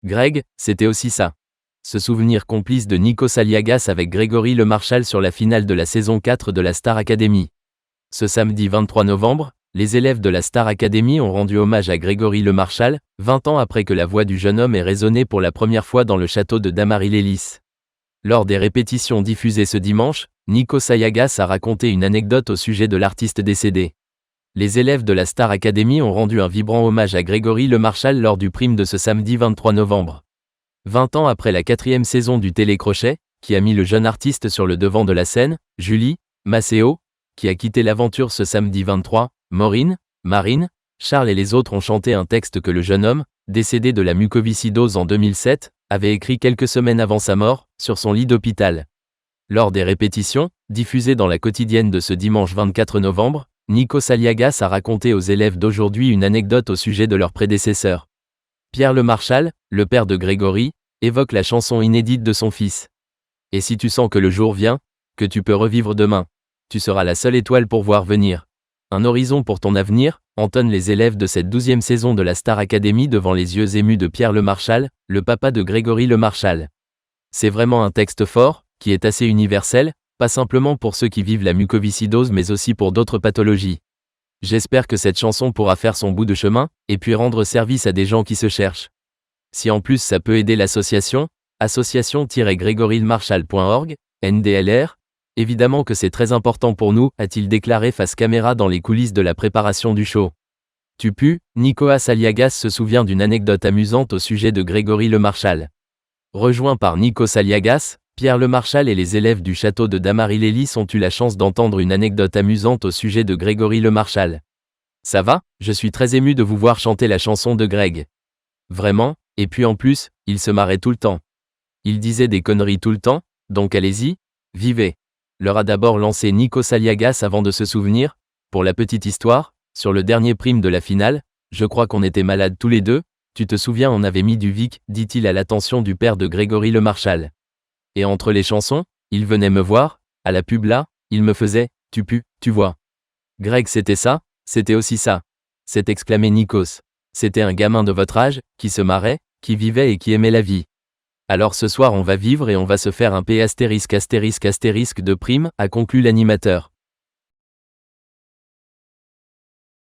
Greg, c'était aussi ça. Ce souvenir complice de Nikos Aliagas avec Grégory Lemarchal sur la finale de la saison 4 de la Star Academy. Ce samedi 23 novembre, les élèves de la Star Academy ont rendu hommage à Grégory Lemarchal, 20 ans après que la voix du jeune homme ait résonné pour la première fois dans le château de Dammarie-lès. Lors des répétitions diffusées ce dimanche, Nikos Aliagas a raconté une anecdote au sujet de l'artiste décédé. Les élèves de la Star Academy ont rendu un vibrant hommage à Grégory Lemarchal lors du prime de ce samedi 23 novembre. 20 ans après la 4e saison du Télécrochet, qui a mis le jeune artiste sur le devant de la scène, Julie, Maceo, qui a quitté l'aventure ce samedi 23, Maureen, Marine, Charles et les autres ont chanté un texte que le jeune homme, décédé de la mucoviscidose en 2007, avait écrit quelques semaines avant sa mort, sur son lit d'hôpital. Lors des répétitions, diffusées dans la quotidienne de ce dimanche 24 novembre, Nikos Aliagas a raconté aux élèves d'aujourd'hui une anecdote au sujet de leur prédécesseur. Pierre Lemarchal, le père de Grégory, évoque la chanson inédite de son fils. Et si tu sens que le jour vient, que tu peux revivre demain, tu seras la seule étoile pour voir venir. Un horizon pour ton avenir, entonnent les élèves de cette 12e saison de la Star Academy devant les yeux émus de Pierre Lemarchal, le papa de Grégory Lemarchal. C'est vraiment un texte fort, qui est assez universel, pas simplement pour ceux qui vivent la mucoviscidose mais aussi pour d'autres pathologies. J'espère que cette chanson pourra faire son bout de chemin, et puis rendre service à des gens qui se cherchent. Si en plus ça peut aider l'association, association-gregorylemarchal.org, NDLR, évidemment que c'est très important pour nous, a-t-il déclaré face caméra dans les coulisses de la préparation du show. Tu pues, Nikos Aliagas se souvient d'une anecdote amusante au sujet de Grégory Lemarchal. Rejoints par Nikos Aliagas, Pierre Lemarchal et les élèves du château de Dammarie-lès ont eu la chance d'entendre une anecdote amusante au sujet de Grégory Lemarchal. Ça va, je suis très ému de vous voir chanter la chanson de Greg. Vraiment, et puis en plus, il se marrait tout le temps. Il disait des conneries tout le temps, donc allez-y, vivez. Leur a d'abord lancé Nikos Aliagas avant de se souvenir, pour la petite histoire, sur le dernier prime de la finale, je crois qu'on était malades tous les deux, tu te souviens on avait mis du Vic, dit-il à l'attention du père de Grégory Lemarchal. Et entre les chansons, il venait me voir, à la pub là, il me faisait « tu pues, tu vois ». Greg c'était ça, c'était aussi ça. S'est exclamé Nikos. C'était un gamin de votre âge, qui se marrait, qui vivait et qui aimait la vie. Alors ce soir on va vivre et on va se faire un P*** de prime, a conclu l'animateur.